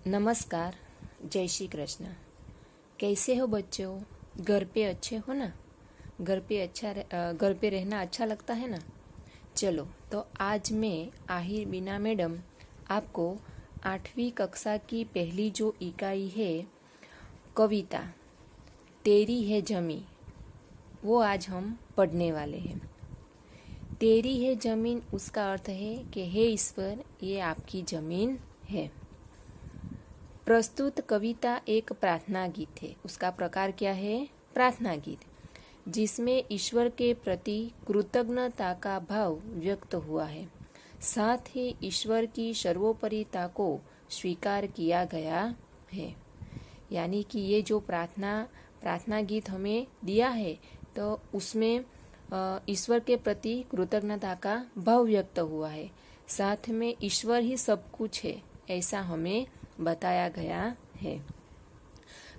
नमस्कार। जय श्री कृष्ण। कैसे हो बच्चों? घर पे अच्छे हो ना? घर पे रहना अच्छा लगता है ना? चलो, तो आज मैं आहिर बीना मैडम आपको 8वीं कक्षा की पहली जो इकाई है कविता तेरी है जमी, वो आज हम पढ़ने वाले हैं। तेरी है जमीन, उसका अर्थ है कि हे ईश्वर, ये आपकी जमीन है। प्रस्तुत कविता एक प्रार्थना गीत है। उसका प्रकार क्या है? प्रार्थना गीत, जिसमें ईश्वर के प्रति कृतज्ञता का भाव व्यक्त हुआ है। साथ ही ईश्वर की सर्वोपरिता को स्वीकार किया गया है। यानी कि ये जो प्रार्थना गीत हमें दिया है, तो उसमें ईश्वर के प्रति कृतज्ञता का भाव व्यक्त हुआ है। साथ में ईश्वर ही सब कुछ है, ऐसा हमें बताया गया है।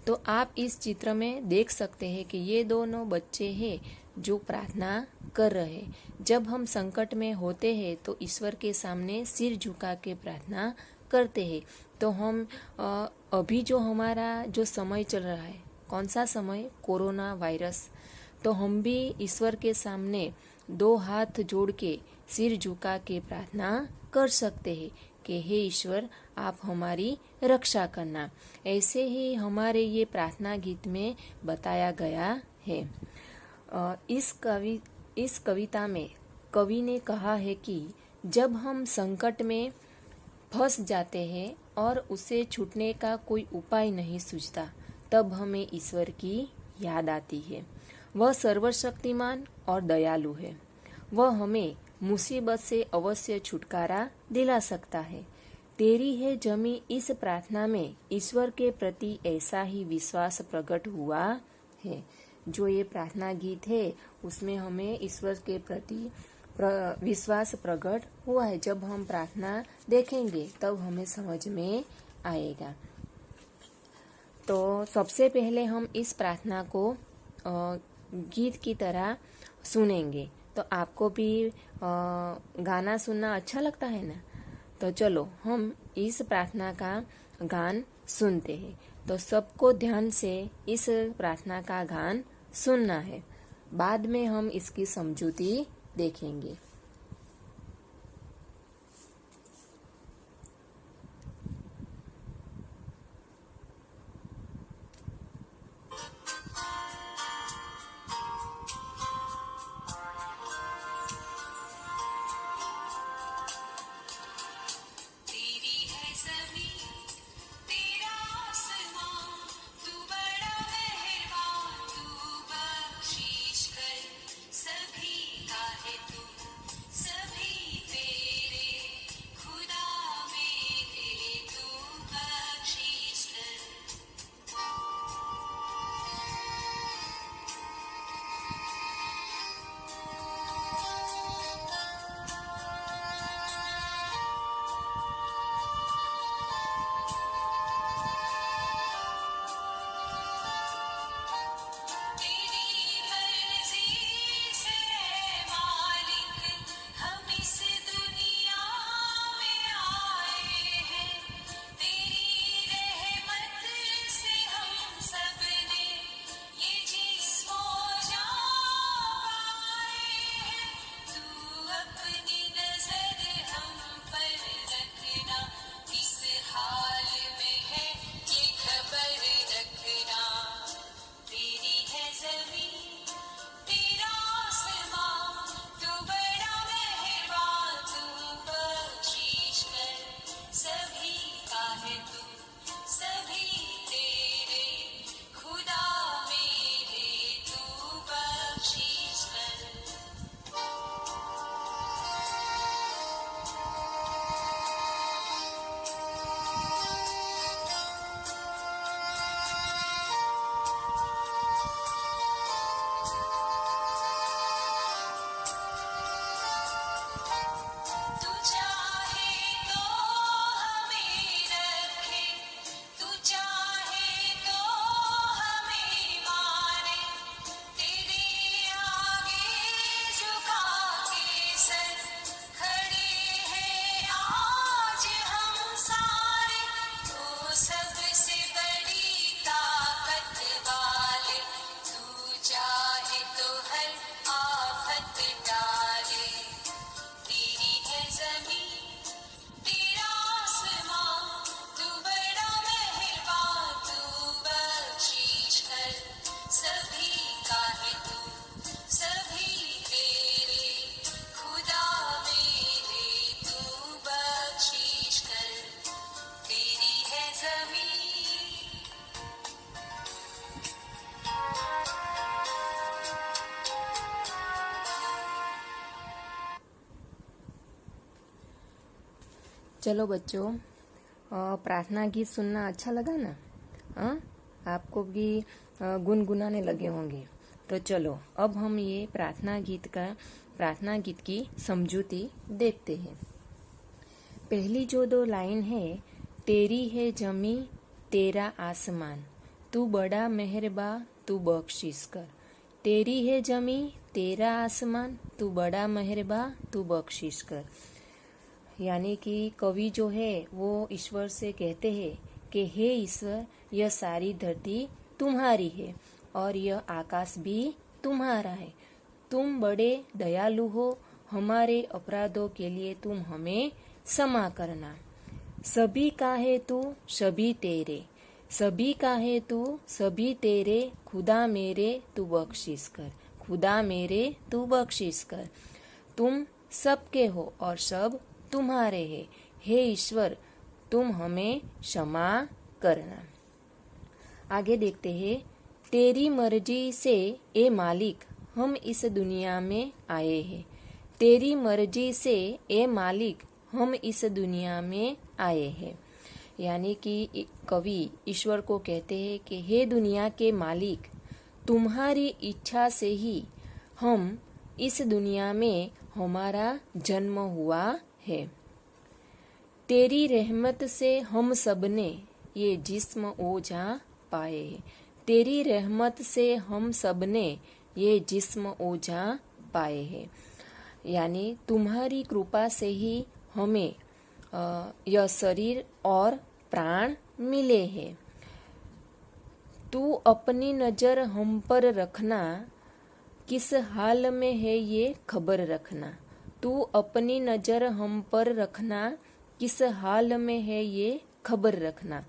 तो आप इस चित्र में देख सकते हैं कि ये दोनों बच्चे हैं जो प्रार्थना कर रहे हैं। जब हम संकट में होते हैं तो ईश्वर के सामने सिर झुका के प्रार्थना करते हैं। तो हम अभी जो हमारा जो समय चल रहा है, कौन सा समय? Corona virus. तो हम भी ईश्वर के सामने 2 हाथ जोड़ के सिर झुका के प्रार्थना कर सकते हैं कि हे ईश्वर, आप हमारी रक्षा करना। ऐसे ही हमारे ये प्रार्थना गीत में बताया गया है। इस कविता में कवि ने कहा है कि जब हम संकट में फंस जाते हैं और उसे छूटने का कोई उपाय नहीं सूझता, तब हमें ईश्वर की याद आती है। वह सर्वशक्तिमान और दयालु है। वह हमें मुसीबत से अवश्य छुटकारा दिला सकता है। तेरी है जमी, इस प्रार्थना में ईश्वर के प्रति ऐसा ही विश्वास प्रकट हुआ है। जो ये प्रार्थना गीत है उसमें हमें ईश्वर के प्रति विश्वास प्रकट हुआ है। जब हम प्रार्थना देखेंगे तब हमें समझ में आएगा। तो सबसे पहले हम इस प्रार्थना को गीत की तरह सुनेंगे। तो आपको भी गाना सुनना अच्छा लगता है ना? तो चलो हम इस प्रार्थना का गान सुनते हैं। तो सबको ध्यान से इस प्रार्थना का गान सुनना है। बाद में हम इसकी समझूती देखेंगे। सभी का है तू चलो बच्चों, प्रार्थना गीत सुनना अच्छा लगा ना? हाँ, आपको भी गुनगुनाने लगे होंगे। तो चलो अब हम ये प्रार्थना गीत की समझूती देखते हैं। पहली जो 2 लाइन है, तेरी है जमी तेरा आसमान, तू बड़ा मेहरबा तू बख्शिश कर। तेरी है जमी तेरा आसमान, तू बड़ा मेहरबा तू बख्शिश कर। यानी कि कवि जो है वो ईश्वर से कहते हैं कि हे ईश्वर, यह सारी धरती तुम्हारी है और यह आकाश भी तुम्हारा है। तुम बड़े दयालु हो, हमारे अपराधों के लिए तुम हमें क्षमा करना। सभी का है तू सभी तेरे, सभी का है तू सभी तेरे, खुदा मेरे तू बख्शिश कर, खुदा मेरे तू बख्शिश कर। तुम सबके हो और सब तुम्हारे हैं, हे ईश्वर तुम हमें क्षमा करना। आगे देखते हैं। तेरी मर्जी से ए मालिक हम इस दुनिया में आए हैं, तेरी मर्जी से ए मालिक हम इस दुनिया में आए हैं। यानी कि कवि ईश्वर को कहते हैं कि हे दुनिया के मालिक, तुम्हारी इच्छा से ही हम इस दुनिया में हमारा जन्म हुआ है। तेरी रहमत से हम सबने ये जिस्म ओझा पाए हैं, तेरी रहमत से हम सबने ये जिस्म ओझा पाए हैं। यानी तुम्हारी कृपा से ही हमें यह शरीर और प्राण मिले हैं। तू अपनी नजर हम पर रखना, किस हाल में है ये खबर रखना। तू अपनी नजर हम पर रखना, किस हाल में है ये खबर रखना।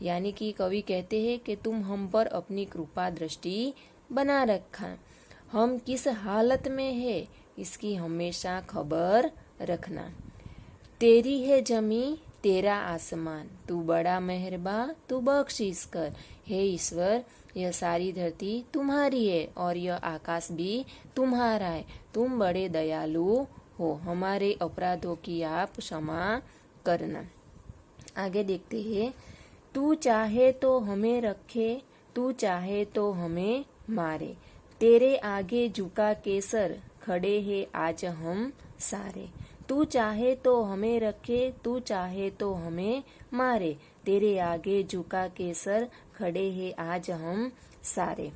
यानी कि कवि कहते हैं कि तुम हम पर अपनी कृपा दृष्टि बना रखा, हम किस हालत में है इसकी हमेशा खबर रखना। तेरी है जमी तेरा आसमान, तू बड़ा मेहरबा तू बख्शिश कर। हे ईश्वर, यह सारी धरती तुम्हारी है और यह आकाश भी तुम्हारा है। तुम बड़े दयालु हो, हमारे अपराधों की आप क्षमा करना। आगे देखते हैं। तू चाहे तो हमें रखे, तू चाहे तो हमें मारे, तेरे आगे झुका के सर खड़े हैं आज हम सारे। तू चाहे तो हमें रखे, तू चाहे तो हमें मारे, तेरे आगे झुका के सर खड़े हैं आज हम सारे।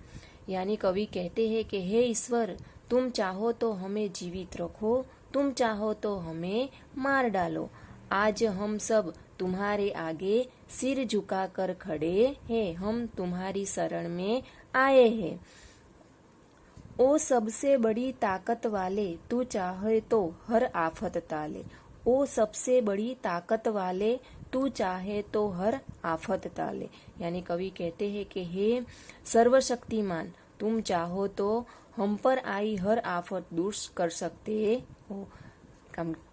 यानी कवि कहते हैं कि हे ईश्वर, तुम चाहो तो हमें जीवित रखो, तुम चाहो तो हमें मार डालो। आज हम सब तुम्हारे आगे सिर झुकाकर खड़े हैं, हम तुम्हारी शरण में आए हैं। ओ सबसे बड़ी ताकत वाले, तू चाहे तो हर आफत टाले। ओ सबसे बड़ी ताकत वाले, तू चाहे तो हर आफत टाले। यानी कवि कहते हैं कि हे सर्वशक्तिमान, तुम चाहो तो हम पर आई हर आफत दूर कर सकते हो।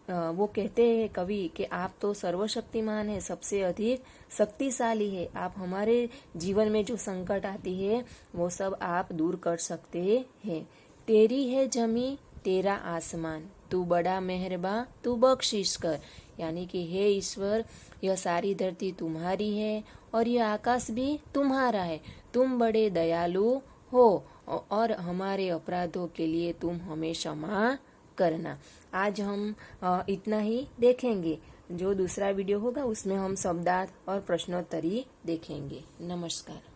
वो कहते हैं कवि कि आप तो सर्वशक्तिमान है, सबसे अधिक शक्तिशाली है। आप हमारे जीवन में जो संकट आती है वो सब आप दूर कर सकते हैं। तेरी है जमी तेरा आसमान, तू बड़ा मेहरबा तू बख्शिश कर। यानी कि हे ईश्वर, यह सारी धरती तुम्हारी है और यह आकाश भी तुम्हारा है। तुम बड़े दयालु हो और हमारे अपराधों के लिए तुम हमें क्षमा करना। आज हम इतना ही देखेंगे। जो दूसरा वीडियो होगा उसमें हम शब्दार्थ और प्रश्नोत्तरी देखेंगे। नमस्कार।